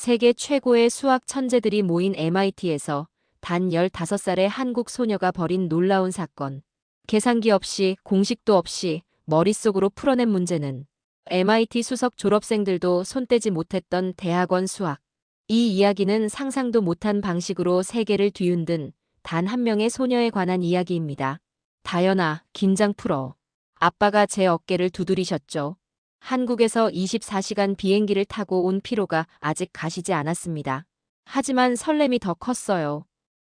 세계 최고의 수학 천재들이 모인 MIT에서 단 15살의 한국 소녀가 벌인 놀라운 사건. 계산기 없이 공식도 없이 머릿속으로 풀어낸 문제는 MIT 수석 졸업생들도 손대지 못했던 대학원 수학. 이 이야기는 상상도 못한 방식으로 세계를 뒤흔든 단 한 명의 소녀에 관한 이야기입니다. 다연아, 긴장 풀어. 아빠가 제 어깨를 두드리셨죠. 한국에서 24시간 비행기를 타고 온 피로가 아직 가시지 않았습니다. 하지만 설렘이 더 컸어요.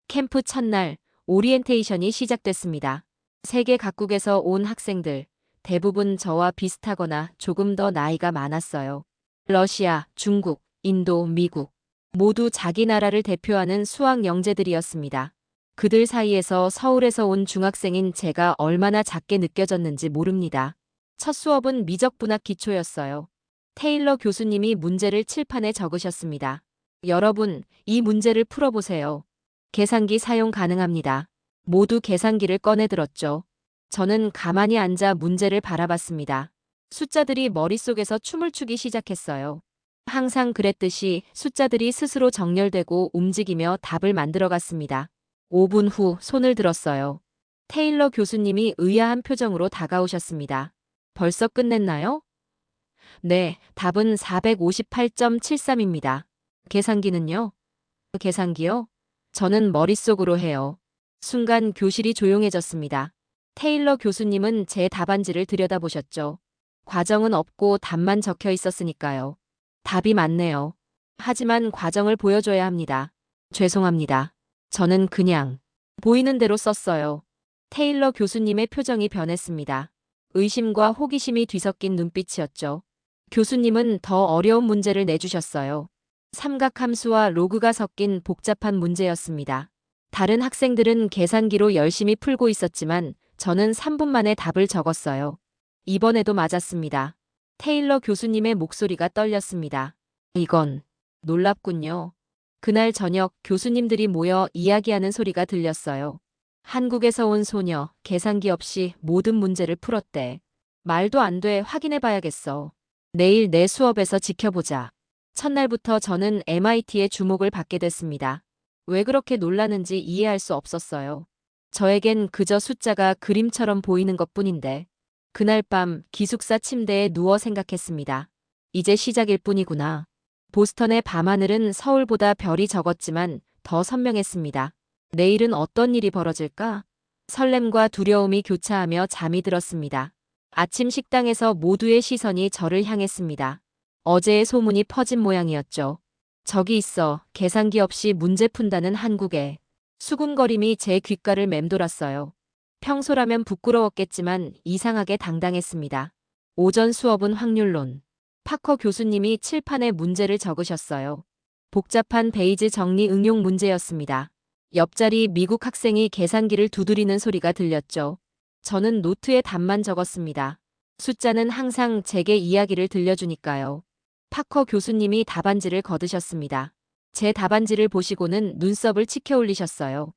캠프 첫날, 오리엔테이션이 시작됐습니다. 세계 각국에서 온 학생들, 대부분 저와 비슷하거나 조금 더 나이가 많았어요. 러시아, 중국, 인도, 미국. 모두 자기 나라를 대표하는 수학 영재들이었습니다. 그들 사이에서 서울에서 온 중학생인 제가 얼마나 작게 느껴졌는지 모릅니다. 첫 수업은 미적분학 기초였어요. 테일러 교수님이 문제를 칠판에 적으셨습니다. 여러분, 이 문제를 풀어보세요. 계산기 사용 가능합니다. 모두 계산기를 꺼내 들었죠. 저는 가만히 앉아 문제를 바라봤습니다. 숫자들이 머릿속에서 춤을 추기 시작했어요. 항상 그랬듯이 숫자들이 스스로 정렬되고 움직이며 답을 만들어갔습니다. 5분 후 손을 들었어요. 테일러 교수님이 의아한 표정으로 다가오셨습니다. 벌써 끝냈나요? 네, 답은 458.73입니다. 계산기는요? 계산기요? 저는 머릿속으로 해요. 순간 교실이 조용해졌습니다. 테일러 교수님은 제 답안지를 들여다보셨죠. 과정은 없고 답만 적혀 있었으니까요. 답이 맞네요. 하지만 과정을 보여줘야 합니다. 죄송합니다. 저는 그냥 보이는 대로 썼어요. 테일러 교수님의 표정이 변했습니다. 의심과 호기심이 뒤섞인 눈빛이었죠. 교수님은 더 어려운 문제를 내주셨어요. 삼각함수와 로그가 섞인 복잡한 문제였습니다. 다른 학생들은 계산기로 열심히 풀고 있었지만 저는 3분 만에 답을 적었어요. 이번에도 맞았습니다. 테일러 교수님의 목소리가 떨렸습니다. 이건 놀랍군요. 그날 저녁 교수님들이 모여 이야기하는 소리가 들렸어요. 한국에서 온 소녀, 계산기 없이 모든 문제를 풀었대. 말도 안 돼, 확인해 봐야겠어. 내일 내 수업에서 지켜보자. 첫날부터 저는 MIT의 주목을 받게 됐습니다. 왜 그렇게 놀라는지 이해할 수 없었어요. 저에겐 그저 숫자가 그림처럼 보이는 것뿐인데. 그날 밤 기숙사 침대에 누워 생각했습니다. 이제 시작일 뿐이구나. 보스턴의 밤하늘은 서울보다 별이 적었지만 더 선명했습니다. 내일은 어떤 일이 벌어질까? 설렘과 두려움이 교차하며 잠이 들었습니다. 아침 식당에서 모두의 시선이 저를 향했습니다. 어제의 소문이 퍼진 모양이었죠. 저기 있어, 계산기 없이 문제 푼다는 한국에. 수군거림이 제 귓가를 맴돌았어요. 평소라면 부끄러웠겠지만 이상하게 당당했습니다. 오전 수업은 확률론. 파커 교수님이 칠판에 문제를 적으셨어요. 복잡한 베이즈 정리 응용 문제였습니다. 옆자리 미국 학생이 계산기를 두드리는 소리가 들렸죠. 저는 노트에 답만 적었습니다. 숫자는 항상 제게 이야기를 들려주니까요. 파커 교수님이 답안지를 거두셨습니다. 제 답안지를 보시고는 눈썹을 치켜 올리셨어요.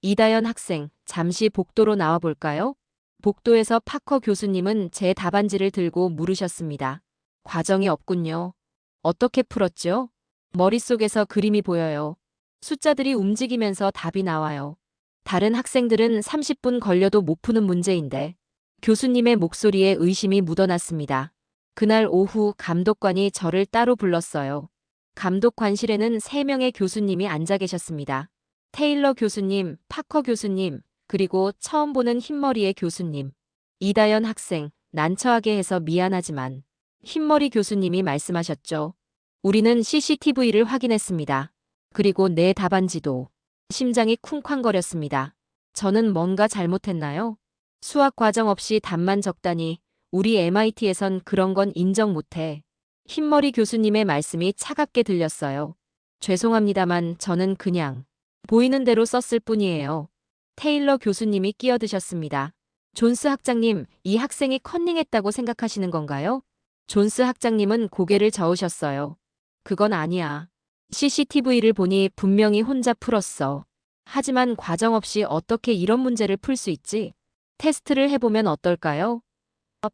이다연 학생, 잠시 복도로 나와 볼까요? 복도에서 파커 교수님은 제 답안지를 들고 물으셨습니다. 과정이 없군요. 어떻게 풀었죠? 머릿속에서 그림이 보여요. 숫자들이 움직이면서 답이 나와요. 다른 학생들은 30분 걸려도 못 푸는 문제인데 교수님의 목소리에 의심이 묻어났습니다. 그날 오후 감독관이 저를 따로 불렀어요. 감독관실에는 3명의 교수님이 앉아 계셨습니다. 테일러 교수님, 파커 교수님, 그리고 처음 보는 흰머리의 교수님. 이다연 학생, 난처하게 해서 미안하지만 흰머리 교수님이 말씀하셨죠. 우리는 CCTV를 확인했습니다. 그리고 내 답안지도. 심장이 쿵쾅거렸습니다. 저는 뭔가 잘못했나요? 수학 과정 없이 답만 적다니 우리 MIT에선 그런 건 인정 못해. 흰머리 교수님의 말씀이 차갑게 들렸어요. 죄송합니다만 저는 그냥 보이는 대로 썼을 뿐이에요. 테일러 교수님이 끼어드셨습니다. 존스 학장님, 이 학생이 컨닝했다고 생각하시는 건가요? 존스 학장님은 고개를 저으셨어요. 그건 아니야. CCTV를 보니 분명히 혼자 풀었어. 하지만 과정 없이 어떻게 이런 문제를 풀 수 있지? 테스트를 해보면 어떨까요?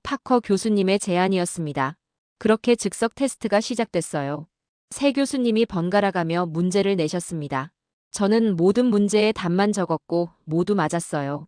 파커 교수님의 제안이었습니다. 그렇게 즉석 테스트가 시작됐어요. 새 교수님이 번갈아가며 문제를 내셨습니다. 저는 모든 문제의 답만 적었고 모두 맞았어요.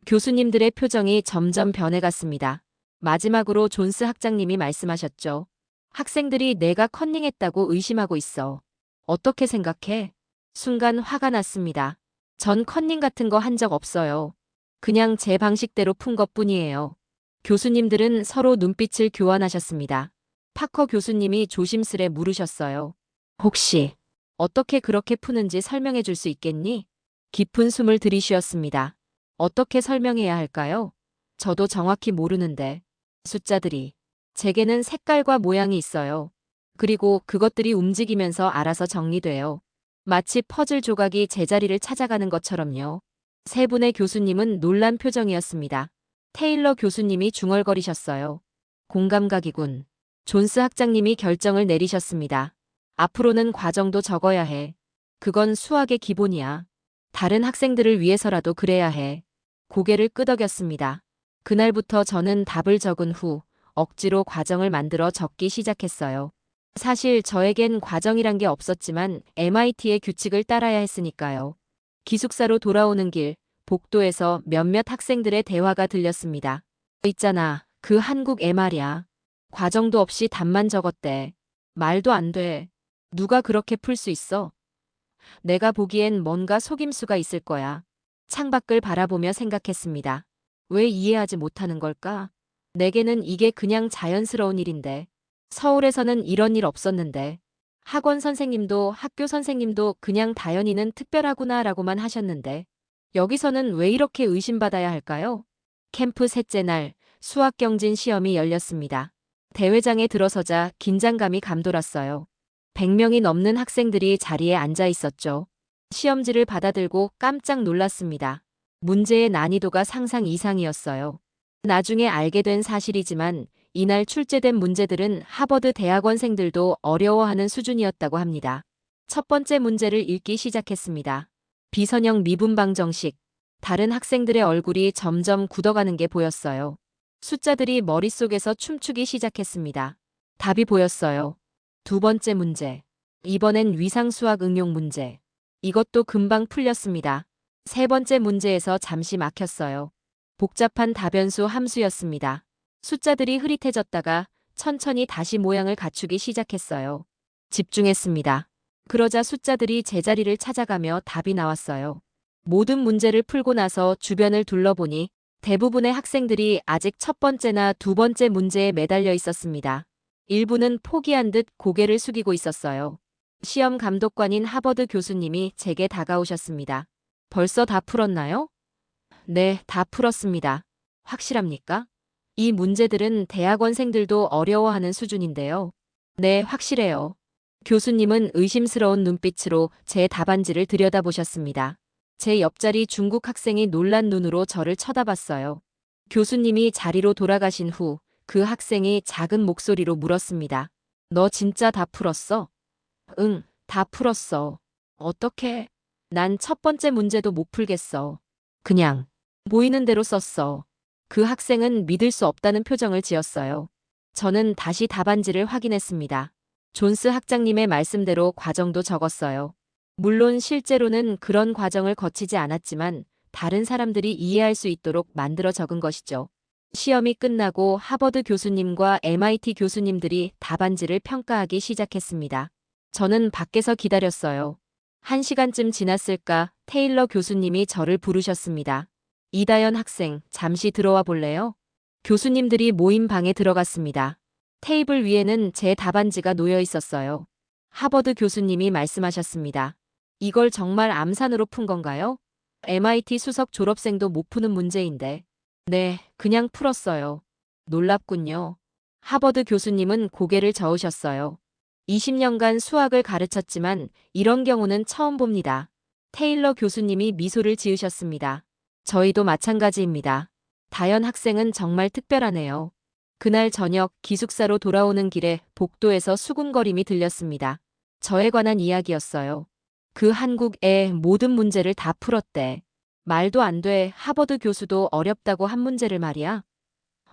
교수님들의 표정이 점점 변해갔습니다. 마지막으로 존스 학장님이 말씀하셨죠. 학생들이 내가 컨닝했다고 의심하고 있어. 어떻게 생각해? 순간 화가 났습니다. 전 컨닝 같은 거 한 적 없어요. 그냥 제 방식대로 푼 것뿐이에요. 교수님들은 서로 눈빛을 교환하셨습니다. 파커 교수님이 조심스레 물으셨어요. 혹시 어떻게 그렇게 푸는지 설명해 줄 수 있겠니? 깊은 숨을 들이쉬었습니다. 어떻게 설명해야 할까요? 저도 정확히 모르는데. 숫자들이. 제게는 색깔과 모양이 있어요. 그리고 그것들이 움직이면서 알아서 정리돼요. 마치 퍼즐 조각이 제자리를 찾아가는 것처럼요. 세 분의 교수님은 놀란 표정이었습니다. 테일러 교수님이 중얼거리셨어요. 공감각이군. 존스 학장님이 결정을 내리셨습니다. 앞으로는 과정도 적어야 해. 그건 수학의 기본이야. 다른 학생들을 위해서라도 그래야 해. 고개를 끄덕였습니다. 그날부터 저는 답을 적은 후 억지로 과정을 만들어 적기 시작했어요. 사실 저에겐 과정이란 게 없었지만 MIT의 규칙을 따라야 했으니까요. 기숙사로 돌아오는 길, 복도에서 몇몇 학생들의 대화가 들렸습니다. 있잖아, 그 한국 애 말이야. 과정도 없이 답만 적었대. 말도 안 돼. 누가 그렇게 풀 수 있어? 내가 보기엔 뭔가 속임수가 있을 거야. 창밖을 바라보며 생각했습니다. 왜 이해하지 못하는 걸까? 내게는 이게 그냥 자연스러운 일인데. 서울에서는 이런 일 없었는데. 학원 선생님도 학교 선생님도 그냥 다현이는 특별하구나라고만 하셨는데. 여기서는 왜 이렇게 의심받아야 할까요? 캠프 셋째 날 수학경진 시험이 열렸습니다. 대회장에 들어서자 긴장감이 감돌았어요. 100명이 넘는 학생들이 자리에 앉아 있었죠. 시험지를 받아들고 깜짝 놀랐습니다. 문제의 난이도가 상상 이상이었어요. 나중에 알게 된 사실이지만 이날 출제된 문제들은 하버드 대학원생들도 어려워하는 수준이었다고 합니다. 첫 번째 문제를 읽기 시작했습니다. 비선형 미분방 정식. 다른 학생들의 얼굴이 점점 굳어가는 게 보였어요. 숫자들이 머릿속에서 춤추기 시작했습니다. 답이 보였어요. 두 번째 문제. 이번엔 위상수학 응용 문제. 이것도 금방 풀렸습니다. 세 번째 문제에서 잠시 막혔어요. 복잡한 다변수 함수였습니다. 숫자들이 흐릿해졌다가 천천히 다시 모양을 갖추기 시작했어요. 집중했습니다. 그러자 숫자들이 제자리를 찾아가며 답이 나왔어요. 모든 문제를 풀고 나서 주변을 둘러보니 대부분의 학생들이 아직 첫 번째나 두 번째 문제에 매달려 있었습니다. 일부는 포기한 듯 고개를 숙이고 있었어요. 시험 감독관인 하버드 교수님이 제게 다가오셨습니다. 벌써 다 풀었나요? 네, 다 풀었습니다. 확실합니까? 이 문제들은 대학원생들도 어려워하는 수준인데요. 네, 확실해요. 교수님은 의심스러운 눈빛으로 제 답안지를 들여다보셨습니다. 제 옆자리 중국 학생이 놀란 눈으로 저를 쳐다봤어요. 교수님이 자리로 돌아가신 후 그 학생이 작은 목소리로 물었습니다. 너 진짜 다 풀었어? 응, 다 풀었어. 어떻게? 난 첫 번째 문제도 못 풀겠어. 그냥 보이는 대로 썼어. 그 학생은 믿을 수 없다는 표정을 지었어요. 저는 다시 답안지를 확인했습니다. 존스 학장님의 말씀대로 과정도 적었어요. 물론 실제로는 그런 과정을 거치지 않았지만 다른 사람들이 이해할 수 있도록 만들어 적은 것이죠. 시험이 끝나고 하버드 교수님과 MIT 교수님들이 답안지를 평가하기 시작했습니다. 저는 밖에서 기다렸어요. 1시간쯤 지났을까 테일러 교수님이 저를 부르셨습니다. 이다연 학생, 잠시 들어와 볼래요? 교수님들이 모임 방에 들어갔습니다. 테이블 위에는 제 답안지가 놓여 있었어요. 하버드 교수님이 말씀하셨습니다. 이걸 정말 암산으로 푼 건가요? MIT 수석 졸업생도 못 푸는 문제인데. 네, 그냥 풀었어요. 놀랍군요. 하버드 교수님은 고개를 저으셨어요. 20년간 수학을 가르쳤지만 이런 경우는 처음 봅니다. 테일러 교수님이 미소를 지으셨습니다. 저희도 마찬가지입니다. 다연 학생은 정말 특별하네요. 그날 저녁 기숙사로 돌아오는 길에 복도에서 수군거림이 들렸습니다. 저에 관한 이야기였어요. 그 한국의 모든 문제를 다 풀었대. 말도 안 돼. 하버드 교수도 어렵다고 한 문제를 말이야.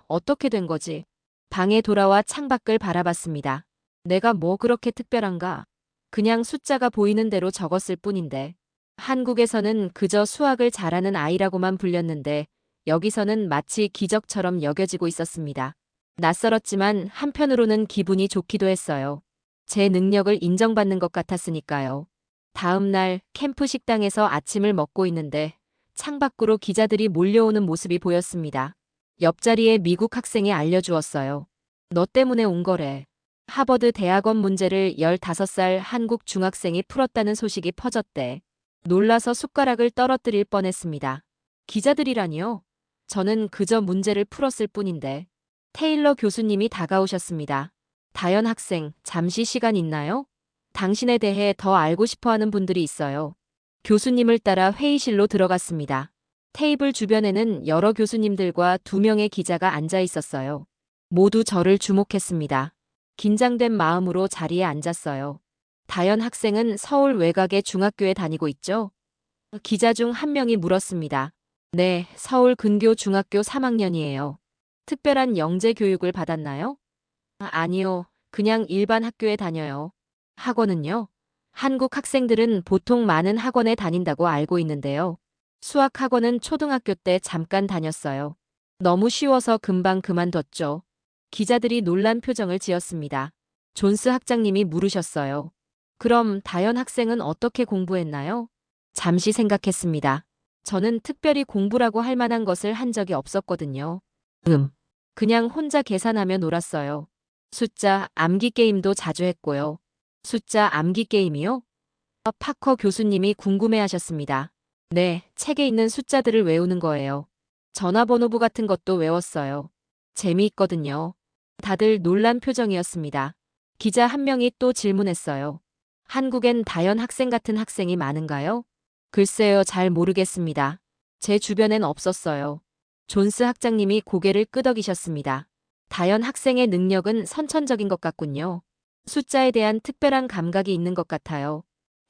어떻게 된 거지? 방에 돌아와 창밖을 바라봤습니다. 내가 뭐 그렇게 특별한가? 그냥 숫자가 보이는 대로 적었을 뿐인데. 한국에서는 그저 수학을 잘하는 아이라고만 불렸는데 여기서는 마치 기적처럼 여겨지고 있었습니다. 낯설었지만 한편으로는 기분이 좋기도 했어요. 제 능력을 인정받는 것 같았으니까요. 다음 날 캠프 식당에서 아침을 먹고 있는데 창밖으로 기자들이 몰려오는 모습이 보였습니다. 옆자리에 미국 학생이 알려주었어요. 너 때문에 온 거래. 하버드 대학원 문제를 15살 한국 중학생이 풀었다는 소식이 퍼졌대. 놀라서 숟가락을 떨어뜨릴 뻔했습니다. 기자들이라니요? 저는 그저 문제를 풀었을 뿐인데. 테일러 교수님이 다가오셨습니다. 다연 학생, 잠시 시간 있나요? 당신에 대해 더 알고 싶어 하는 분들이 있어요. 교수님을 따라 회의실로 들어갔습니다. 테이블 주변에는 여러 교수님들과 2명의 기자가 앉아 있었어요. 모두 저를 주목했습니다. 긴장된 마음으로 자리에 앉았어요. 다연 학생은 서울 외곽의 중학교에 다니고 있죠? 기자 중 한 명이 물었습니다. 네, 서울 근교 중학교 3학년이에요. 특별한 영재 교육을 받았나요? 아니요, 그냥 일반 학교에 다녀요. 학원은요? 한국 학생들은 보통 많은 학원에 다닌다고 알고 있는데요. 수학 학원은 초등학교 때 잠깐 다녔어요. 너무 쉬워서 금방 그만뒀죠. 기자들이 놀란 표정을 지었습니다. 존스 학장님이 물으셨어요. 그럼 다연 학생은 어떻게 공부했나요? 잠시 생각했습니다. 저는 특별히 공부라고 할 만한 것을 한 적이 없었거든요. 그냥 혼자 계산하며 놀았어요. 숫자 암기 게임도 자주 했고요. 숫자 암기 게임이요? 파커 교수님이 궁금해하셨습니다. 네, 책에 있는 숫자들을 외우는 거예요. 전화번호부 같은 것도 외웠어요. 재미있거든요. 다들 놀란 표정이었습니다. 기자 한 명이 또 질문했어요. 한국엔 다연 학생 같은 학생이 많은가요? 글쎄요, 잘 모르겠습니다. 제 주변엔 없었어요. 존스 학장님이 고개를 끄덕이셨습니다. 다연 학생의 능력은 선천적인 것 같군요. 숫자에 대한 특별한 감각이 있는 것 같아요.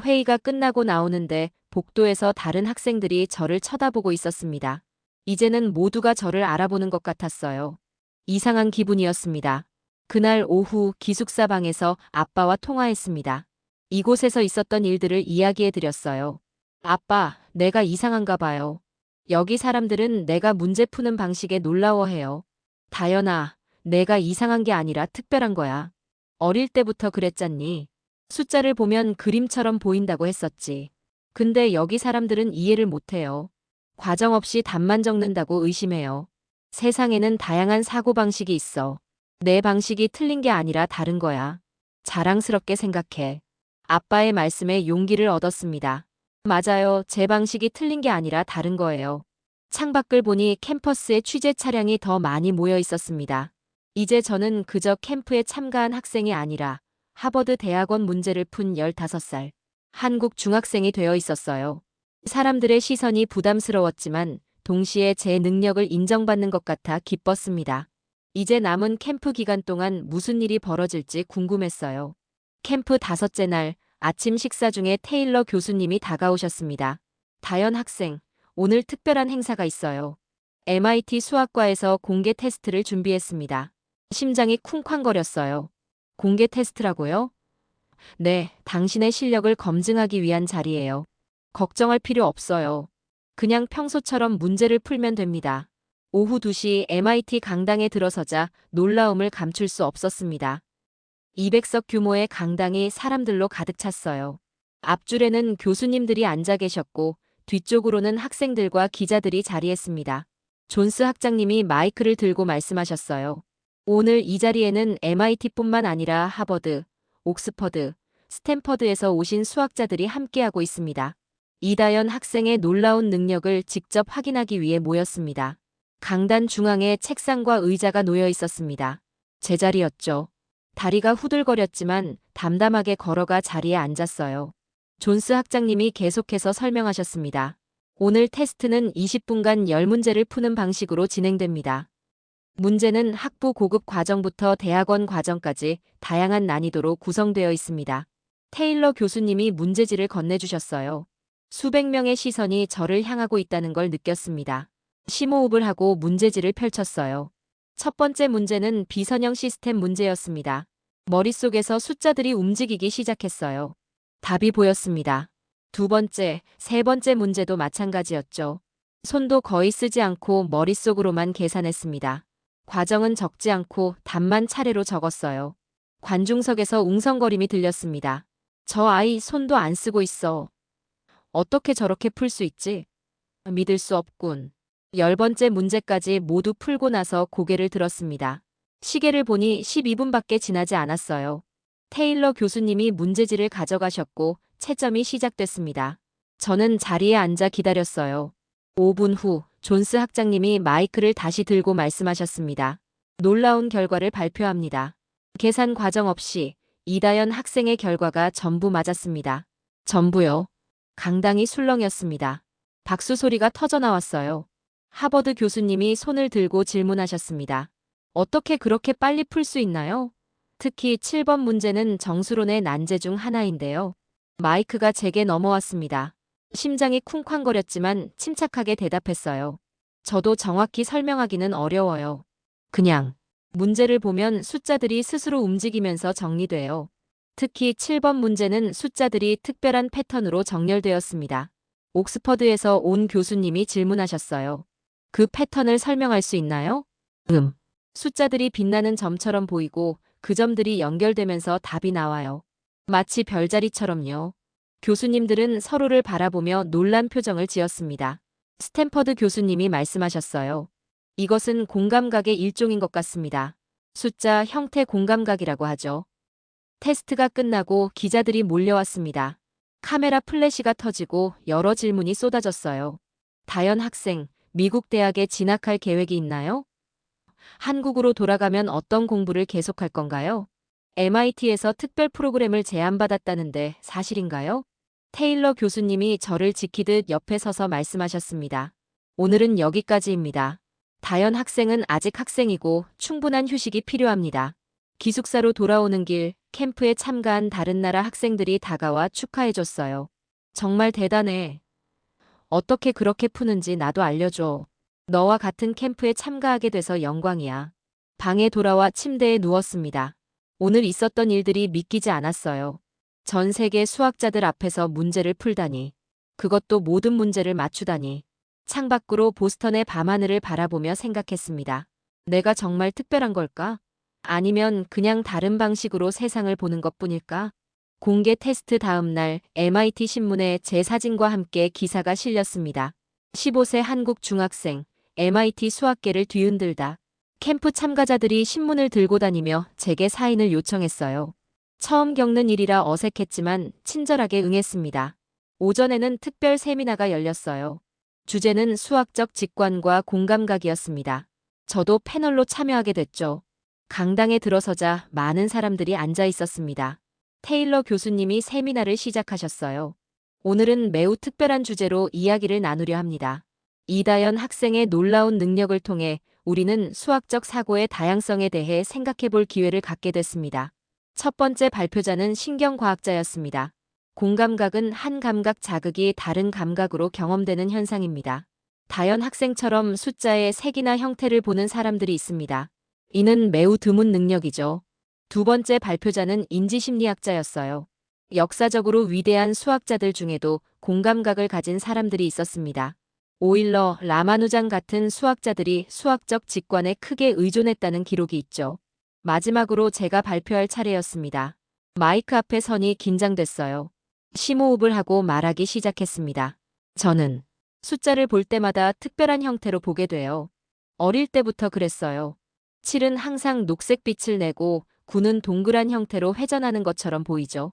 회의가 끝나고 나오는데 복도에서 다른 학생들이 저를 쳐다보고 있었습니다. 이제는 모두가 저를 알아보는 것 같았어요. 이상한 기분이었습니다. 그날 오후 기숙사 방에서 아빠와 통화했습니다. 이곳에서 있었던 일들을 이야기해 드렸어요. 아빠, 내가 이상한가 봐요. 여기 사람들은 내가 문제 푸는 방식에 놀라워해요. 다연아, 내가 이상한 게 아니라 특별한 거야. 어릴 때부터 그랬잖니. 숫자를 보면 그림처럼 보인다고 했었지. 근데 여기 사람들은 이해를 못해요. 과정 없이 답만 적는다고 의심해요. 세상에는 다양한 사고방식이 있어. 내 방식이 틀린 게 아니라 다른 거야. 자랑스럽게 생각해. 아빠의 말씀에 용기를 얻었습니다. 맞아요. 제 방식이 틀린 게 아니라 다른 거예요. 창밖을 보니 캠퍼스에 취재 차량이 더 많이 모여 있었습니다. 이제 저는 그저 캠프에 참가한 학생이 아니라 하버드 대학원 문제를 푼 15살 한국 중학생이 되어 있었어요. 사람들의 시선이 부담스러웠지만 동시에 제 능력을 인정받는 것 같아 기뻤습니다. 이제 남은 캠프 기간 동안 무슨 일이 벌어질지 궁금했어요. 캠프 5째 날 아침 식사 중에 테일러 교수님이 다가오셨습니다. 다연 학생, 오늘 특별한 행사가 있어요. MIT 수학과에서 공개 테스트를 준비했습니다. 심장이 쿵쾅거렸어요. 공개 테스트라고요? 네, 당신의 실력을 검증하기 위한 자리예요. 걱정할 필요 없어요. 그냥 평소처럼 문제를 풀면 됩니다. 오후 2시 MIT 강당에 들어서자 놀라움을 감출 수 없었습니다. 200석 규모의 강당이 사람들로 가득 찼어요. 앞줄에는 교수님들이 앉아 계셨고 뒤쪽으로는 학생들과 기자들이 자리했습니다. 존스 학장님이 마이크를 들고 말씀하셨어요. 오늘 이 자리에는 MIT뿐만 아니라 하버드, 옥스퍼드, 스탠퍼드에서 오신 수학자들이 함께하고 있습니다. 이다연 학생의 놀라운 능력을 직접 확인하기 위해 모였습니다. 강단 중앙에 책상과 의자가 놓여 있었습니다. 제 자리였죠. 다리가 후들거렸지만 담담하게 걸어가 자리에 앉았어요. 존스 학장님이 계속해서 설명하셨습니다. 오늘 테스트는 20분간 10문제를 푸는 방식으로 진행됩니다. 문제는 학부 고급 과정부터 대학원 과정까지 다양한 난이도로 구성되어 있습니다. 테일러 교수님이 문제지를 건네주셨어요. 수백 명의 시선이 저를 향하고 있다는 걸 느꼈습니다. 심호흡을 하고 문제지를 펼쳤어요. 첫 번째 문제는 비선형 시스템 문제였습니다. 머릿속에서 숫자들이 움직이기 시작했어요. 답이 보였습니다. 두 번째, 세 번째 문제도 마찬가지였죠. 손도 거의 쓰지 않고 머릿속으로만 계산했습니다. 과정은 적지 않고 답만 차례로 적었어요. 관중석에서 웅성거림이 들렸습니다. 저 아이 손도 안 쓰고 있어. 어떻게 저렇게 풀 수 있지? 믿을 수 없군. 10번째 문제까지 모두 풀고 나서 고개를 들었습니다. 시계를 보니 12분밖에 지나지 않았어요. 테일러 교수님이 문제지를 가져가셨고 채점이 시작됐습니다. 저는 자리에 앉아 기다렸어요. 5분 후 존스 학장님이 마이크를 다시 들고 말씀하셨습니다. 놀라운 결과를 발표합니다. 계산 과정 없이 이다연 학생의 결과가 전부 맞았습니다. 전부요. 강당이 술렁였습니다. 박수 소리가 터져 나왔어요. 하버드 교수님이 손을 들고 질문하셨습니다. 어떻게 그렇게 빨리 풀 수 있나요? 특히 7번 문제는 정수론의 난제 중 하나인데요. 마이크가 제게 넘어왔습니다. 심장이 쿵쾅거렸지만 침착하게 대답했어요. 저도 정확히 설명하기는 어려워요. 그냥 문제를 보면 숫자들이 스스로 움직이면서 정리돼요. 특히 7번 문제는 숫자들이 특별한 패턴으로 정렬되었습니다. 옥스퍼드에서 온 교수님이 질문하셨어요. 그 패턴을 설명할 수 있나요? 숫자들이 빛나는 점처럼 보이고 그 점들이 연결되면서 답이 나와요. 마치 별자리처럼요. 교수님들은 서로를 바라보며 놀란 표정을 지었습니다. 스탠퍼드 교수님이 말씀하셨어요. 이것은 공감각의 일종인 것 같습니다. 숫자 형태 공감각이라고 하죠. 테스트가 끝나고 기자들이 몰려왔습니다. 카메라 플래시가 터지고 여러 질문이 쏟아졌어요. 다연 학생, 미국 대학에 진학할 계획이 있나요? 한국으로 돌아가면 어떤 공부를 계속할 건가요? MIT에서 특별 프로그램을 제안받았다는데 사실인가요? 테일러 교수님이 저를 지키듯 옆에 서서 말씀하셨습니다. 오늘은 여기까지입니다. 다연 학생은 아직 학생이고 충분한 휴식이 필요합니다. 기숙사로 돌아오는 길, 캠프에 참가한 다른 나라 학생들이 다가와 축하해줬어요. 정말 대단해. 어떻게 그렇게 푸는지 나도 알려줘. 너와 같은 캠프에 참가하게 돼서 영광이야. 방에 돌아와 침대에 누웠습니다. 오늘 있었던 일들이 믿기지 않았어요. 전 세계 수학자들 앞에서 문제를 풀다니. 그것도 모든 문제를 맞추다니. 창밖으로 보스턴의 밤하늘을 바라보며 생각했습니다. 내가 정말 특별한 걸까? 아니면 그냥 다른 방식으로 세상을 보는 것뿐일까? 공개 테스트 다음 날 MIT 신문에 제 사진과 함께 기사가 실렸습니다. 15세 한국 중학생, MIT 수학계를 뒤흔들다. 캠프 참가자들이 신문을 들고 다니며 제게 사인을 요청했어요. 처음 겪는 일이라 어색했지만 친절하게 응했습니다. 오전에는 특별 세미나가 열렸어요. 주제는 수학적 직관과 공감각이었습니다. 저도 패널로 참여하게 됐죠. 강당에 들어서자 많은 사람들이 앉아 있었습니다. 테일러 교수님이 세미나를 시작하셨어요. 오늘은 매우 특별한 주제로 이야기를 나누려 합니다. 이다연 학생의 놀라운 능력을 통해 우리는 수학적 사고의 다양성에 대해 생각해 볼 기회를 갖게 됐습니다. 첫 번째 발표자는 신경과학자였습니다. 공감각은 한 감각 자극이 다른 감각으로 경험되는 현상입니다. 다연 학생처럼 숫자의 색이나 형태를 보는 사람들이 있습니다. 이는 매우 드문 능력이죠. 두 번째 발표자는 인지심리학자였어요. 역사적으로 위대한 수학자들 중에도 공감각을 가진 사람들이 있었습니다. 오일러, 라마누잔 같은 수학자들이 수학적 직관에 크게 의존했다는 기록이 있죠. 마지막으로 제가 발표할 차례였습니다. 마이크 앞에 서니 긴장됐어요. 심호흡을 하고 말하기 시작했습니다. 저는 숫자를 볼 때마다 특별한 형태로 보게 돼요. 어릴 때부터 그랬어요. 7은 항상 녹색빛을 내고 9는 동그란 형태로 회전하는 것처럼 보이죠.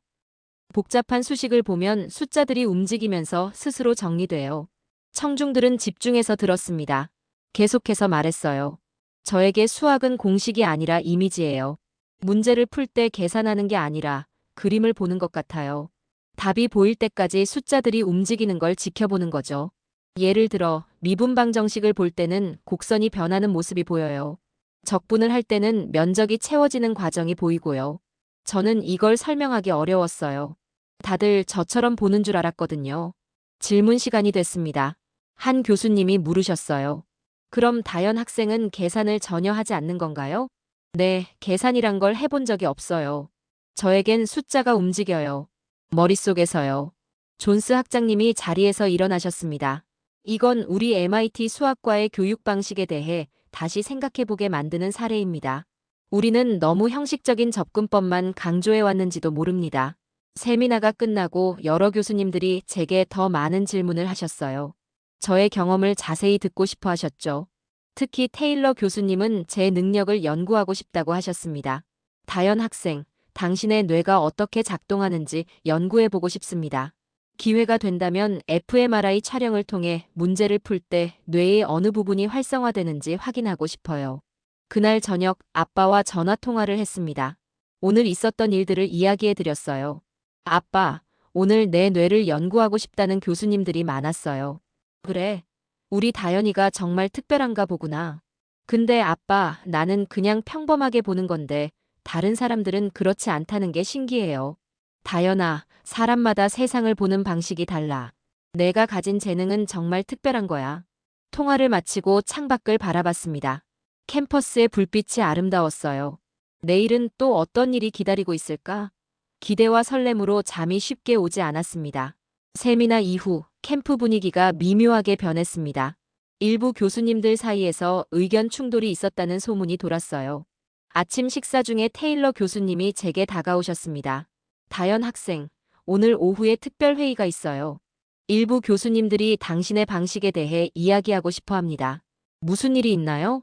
복잡한 수식을 보면 숫자들이 움직이면서 스스로 정리돼요. 청중들은 집중해서 들었습니다. 계속해서 말했어요. 저에게 수학은 공식이 아니라 이미지예요. 문제를 풀 때 계산하는 게 아니라 그림을 보는 것 같아요. 답이 보일 때까지 숫자들이 움직이는 걸 지켜보는 거죠. 예를 들어 미분방 정식을 볼 때는 곡선이 변하는 모습이 보여요. 적분을 할 때는 면적이 채워지는 과정이 보이고요. 저는 이걸 설명하기 어려웠어요. 다들 저처럼 보는 줄 알았거든요. 질문 시간이 됐습니다. 한 교수님이 물으셨어요. 그럼 다연 학생은 계산을 전혀 하지 않는 건가요? 네, 계산이란 걸 해본 적이 없어요. 저에겐 숫자가 움직여요. 머릿속에서요. 존스 학장님이 자리에서 일어나셨습니다. 이건 우리 MIT 수학과의 교육 방식에 대해 다시 생각해보게 만드는 사례입니다. 우리는 너무 형식적인 접근법만 강조해 왔는지도 모릅니다. 세미나가 끝나고 여러 교수님들이 제게 더 많은 질문을 하셨어요. 저의 경험을 자세히 듣고 싶어 하셨죠. 특히 테일러 교수님은 제 능력을 연구하고 싶다고 하셨습니다. 다연 학생, 당신의 뇌가 어떻게 작동하는지 연구해보고 싶습니다. 기회가 된다면 fMRI 촬영을 통해 문제를 풀 때 뇌의 어느 부분이 활성화되는지 확인하고 싶어요. 그날 저녁 아빠와 전화 통화를 했습니다. 오늘 있었던 일들을 이야기해 드렸어요. 아빠, 오늘 내 뇌를 연구하고 싶다는 교수님들이 많았어요. 그래, 우리 다연이가 정말 특별한가 보구나. 근데 아빠, 나는 그냥 평범하게 보는 건데 다른 사람들은 그렇지 않다는 게 신기해요. 다연아, 사람마다 세상을 보는 방식이 달라. 내가 가진 재능은 정말 특별한 거야. 통화를 마치고 창밖을 바라봤습니다. 캠퍼스의 불빛이 아름다웠어요. 내일은 또 어떤 일이 기다리고 있을까? 기대와 설렘으로 잠이 쉽게 오지 않았습니다. 세미나 이후 캠프 분위기가 미묘하게 변했습니다. 일부 교수님들 사이에서 의견 충돌이 있었다는 소문이 돌았어요. 아침 식사 중에 테일러 교수님이 제게 다가오셨습니다. 다연 학생, 오늘 오후에 특별 회의가 있어요. 일부 교수님들이 당신의 방식에 대해 이야기하고 싶어 합니다. 무슨 일이 있나요?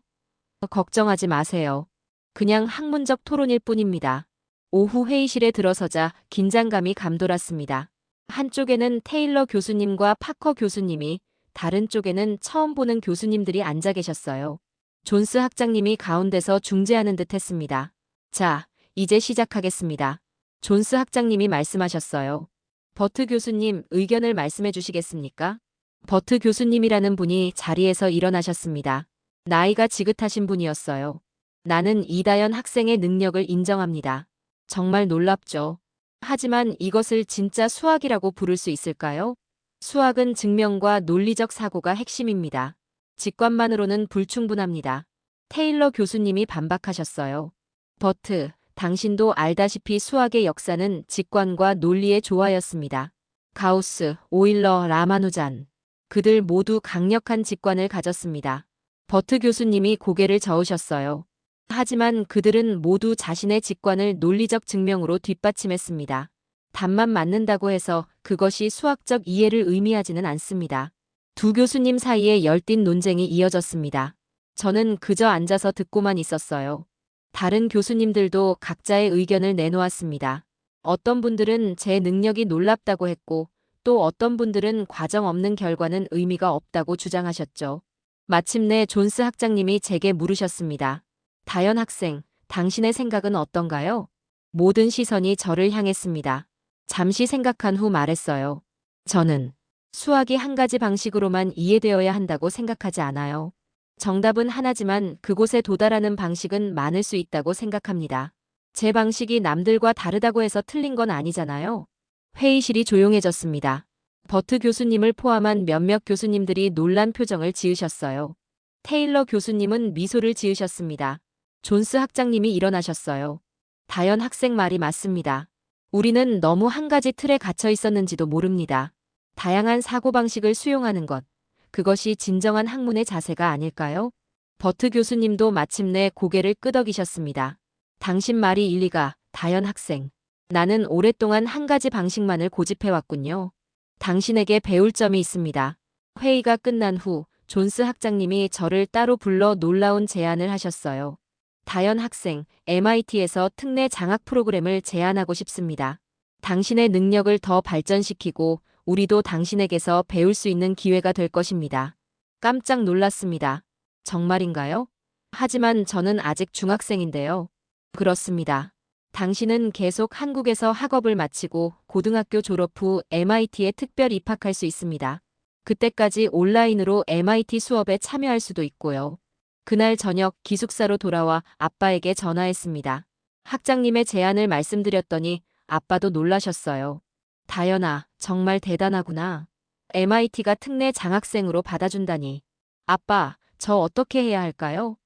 걱정하지 마세요. 그냥 학문적 토론일 뿐입니다. 오후 회의실에 들어서자 긴장감이 감돌았습니다. 한쪽에는 테일러 교수님과 파커 교수님이, 다른 쪽에는 처음 보는 교수님들이 앉아 계셨어요. 존스 학장님이 가운데서 중재하는 듯 했습니다. 자, 이제 시작하겠습니다. 존스 학장님이 말씀하셨어요. 버트 교수님, 의견을 말씀해 주시겠습니까? 버트 교수님이라는 분이 자리에서 일어나셨습니다. 나이가 지긋하신 분이었어요. 나는 이다연 학생의 능력을 인정합니다. 정말 놀랍죠. 하지만 이것을 진짜 수학이라고 부를 수 있을까요? 수학은 증명과 논리적 사고가 핵심입니다. 직관만으로는 불충분합니다. 테일러 교수님이 반박하셨어요. 버트, 당신도 알다시피 수학의 역사는 직관과 논리의 조화였습니다. 가우스, 오일러, 라마누잔. 그들 모두 강력한 직관을 가졌습니다. 버트 교수님이 고개를 저으셨어요. 하지만 그들은 모두 자신의 직관을 논리적 증명으로 뒷받침했습니다. 답만 맞는다고 해서 그것이 수학적 이해를 의미하지는 않습니다. 두 교수님 사이에 열띤 논쟁이 이어졌습니다. 저는 그저 앉아서 듣고만 있었어요. 다른 교수님들도 각자의 의견을 내놓았습니다. 어떤 분들은 제 능력이 놀랍다고 했고, 또 어떤 분들은 과정 없는 결과는 의미가 없다고 주장하셨죠. 마침내 존스 학장님이 제게 물으셨습니다. 다연 학생, 당신의 생각은 어떤가요? 모든 시선이 저를 향했습니다. 잠시 생각한 후 말했어요. 저는 수학이 한 가지 방식으로만 이해되어야 한다고 생각하지 않아요. 정답은 하나지만 그곳에 도달하는 방식은 많을 수 있다고 생각합니다. 제 방식이 남들과 다르다고 해서 틀린 건 아니잖아요. 회의실이 조용해졌습니다. 버트 교수님을 포함한 몇몇 교수님들이 놀란 표정을 지으셨어요. 테일러 교수님은 미소를 지으셨습니다. 존스 학장님이 일어나셨어요. 다연 학생 말이 맞습니다. 우리는 너무 한 가지 틀에 갇혀 있었는지도 모릅니다. 다양한 사고방식을 수용하는 것, 그것이 진정한 학문의 자세가 아닐까요? 버트 교수님도 마침내 고개를 끄덕이셨습니다. 당신 말이 일리가, 다연 학생. 나는 오랫동안 한 가지 방식만을 고집해왔군요. 당신에게 배울 점이 있습니다. 회의가 끝난 후 존스 학장님이 저를 따로 불러 놀라운 제안을 하셨어요. 다연 학생, MIT에서 특례 장학 프로그램을 제안하고 싶습니다. 당신의 능력을 더 발전시키고 우리도 당신에게서 배울 수 있는 기회가 될 것입니다. 깜짝 놀랐습니다. 정말인가요? 하지만 저는 아직 중학생인데요. 그렇습니다. 당신은 계속 한국에서 학업을 마치고 고등학교 졸업 후 MIT에 특별 입학할 수 있습니다. 그때까지 온라인으로 MIT 수업에 참여할 수도 있고요. 그날 저녁 기숙사로 돌아와 아빠에게 전화했습니다. 학장님의 제안을 말씀드렸더니 아빠도 놀라셨어요. 다연아, 정말 대단하구나. MIT가 특례 장학생으로 받아준다니. 아빠, 저 어떻게 해야 할까요?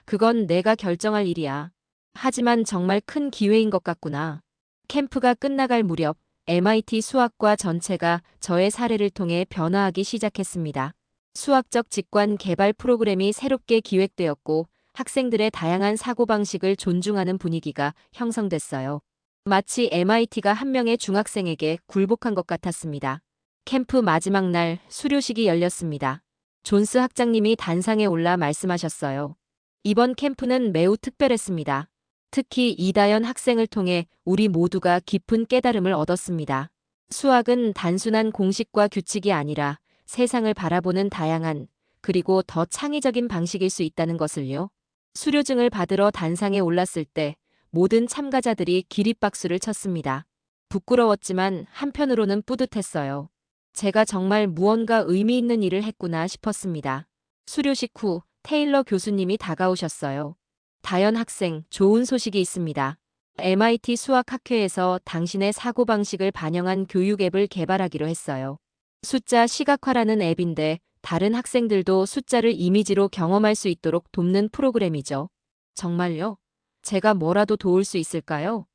그건 내가 결정할 일이야. 하지만 정말 큰 기회인 것 같구나. 캠프가 끝나갈 무렵 MIT 수학과 전체가 저의 사례를 통해 변화하기 시작했습니다. 수학적 직관 개발 프로그램이 새롭게 기획되었고 학생들의 다양한 사고방식을 존중하는 분위기가 형성됐어요. 마치 MIT가 한 명의 중학생에게 굴복한 것 같았습니다. 캠프 마지막 날 수료식이 열렸습니다. 존스 학장님이 단상에 올라 말씀하셨어요. 이번 캠프는 매우 특별했습니다. 특히 이다연 학생을 통해 우리 모두가 깊은 깨달음을 얻었습니다. 수학은 단순한 공식과 규칙이 아니라 세상을 바라보는 다양한 그리고 더 창의적인 방식일 수 있다는 것을요. 수료증을 받으러 단상에 올랐을 때 모든 참가자들이 기립박수를 쳤습니다. 부끄러웠지만 한편으로는 뿌듯했어요. 제가 정말 무언가 의미 있는 일을 했구나 싶었습니다. 수료식 후 테일러 교수님이 다가오셨어요. 다연 학생, 좋은 소식이 있습니다. MIT 수학학회에서 당신의 사고방식을 반영한 교육 앱을 개발하기로 했어요. 숫자 시각화라는 앱인데 다른 학생들도 숫자를 이미지로 경험할 수 있도록 돕는 프로그램이죠. 정말요? 제가 뭐라도 도울 수 있을까요?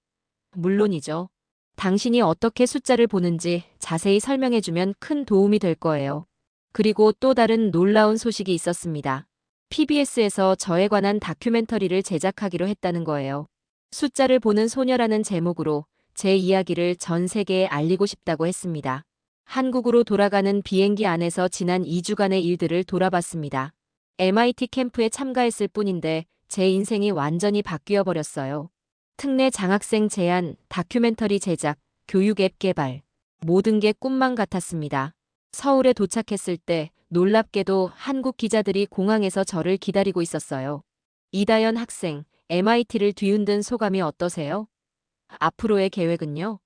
물론이죠. 당신이 어떻게 숫자를 보는지 자세히 설명해주면 큰 도움이 될 거예요. 그리고 또 다른 놀라운 소식이 있었습니다. PBS에서 저에 관한 다큐멘터리를 제작하기로 했다는 거예요. 숫자를 보는 소녀라는 제목으로 제 이야기를 전 세계에 알리고 싶다고 했습니다. 한국으로 돌아가는 비행기 안에서 지난 2주간의 일들을 돌아봤습니다. MIT 캠프에 참가했을 뿐인데 제 인생이 완전히 바뀌어 버렸어요. 특례 장학생 제안, 다큐멘터리 제작, 교육 앱 개발. 모든 게 꿈만 같았습니다. 서울에 도착했을 때 놀랍게도 한국 기자들이 공항에서 저를 기다리고 있었어요. 이다연 학생, MIT를 뒤흔든 소감이 어떠세요? 앞으로의 계획은요?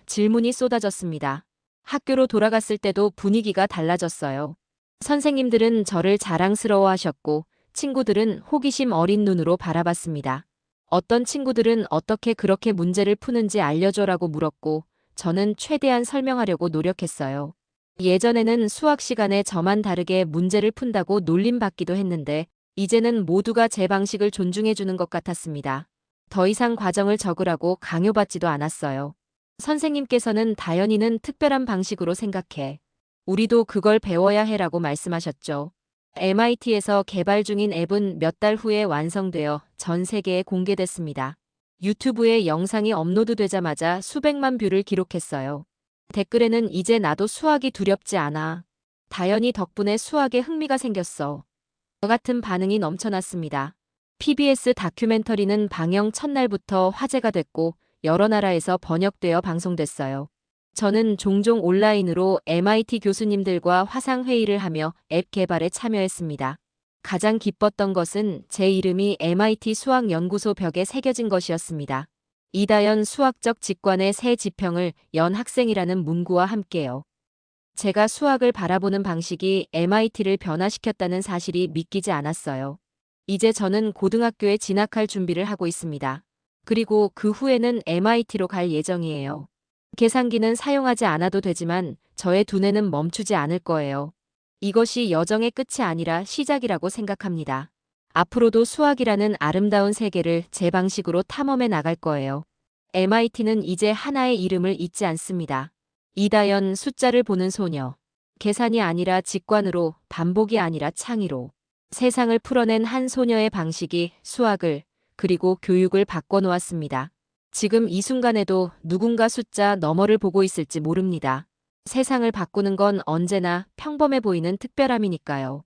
질문이 쏟아졌습니다. 학교로 돌아갔을 때도 분위기가 달라졌어요. 선생님들은 저를 자랑스러워하셨고 친구들은 호기심 어린 눈으로 바라봤습니다. 어떤 친구들은 어떻게 그렇게 문제를 푸는지 알려줘라고 물었고 저는 최대한 설명하려고 노력했어요. 예전에는 수학 시간에 저만 다르게 문제를 푼다고 놀림받기도 했는데 이제는 모두가 제 방식을 존중해주는 것 같았습니다. 더 이상 과정을 적으라고 강요받지도 않았어요. 선생님께서는 다연이는 특별한 방식으로 생각해. 우리도 그걸 배워야 해라고 말씀하셨죠. MIT에서 개발 중인 앱은 몇 달 후에 완성되어 전 세계에 공개됐습니다. 유튜브에 영상이 업로드되자마자 수백만 뷰를 기록했어요. 댓글에는 이제 나도 수학이 두렵지 않아. 다연이 덕분에 수학에 흥미가 생겼어. 같은 반응이 넘쳐났습니다. PBS 다큐멘터리는 방영 첫날부터 화제가 됐고 여러 나라에서 번역되어 방송됐어요. 저는 종종 온라인으로 MIT 교수님들과 화상회의를 하며 앱 개발에 참여했습니다. 가장 기뻤던 것은 제 이름이 MIT 수학연구소 벽에 새겨진 것이었습니다. 이다연 수학적 직관의 새 지평을 연 학생이라는 문구와 함께요. 제가 수학을 바라보는 방식이 MIT를 변화시켰다는 사실이 믿기지 않았어요. 이제 저는 고등학교에 진학할 준비를 하고 있습니다. 그리고 그 후에는 MIT로 갈 예정이에요. 계산기는 사용하지 않아도 되지만 저의 두뇌는 멈추지 않을 거예요. 이것이 여정의 끝이 아니라 시작이라고 생각합니다. 앞으로도 수학이라는 아름다운 세계를 제 방식으로 탐험해 나갈 거예요. MIT는 이제 하나의 이름을 잊지 않습니다. 이다연 숫자를 보는 소녀. 계산이 아니라 직관으로, 반복이 아니라 창의로. 세상을 풀어낸 한 소녀의 방식이 수학을, 그리고 교육을 바꿔놓았습니다. 지금 이 순간에도 누군가 숫자 너머를 보고 있을지 모릅니다. 세상을 바꾸는 건 언제나 평범해 보이는 특별함이니까요.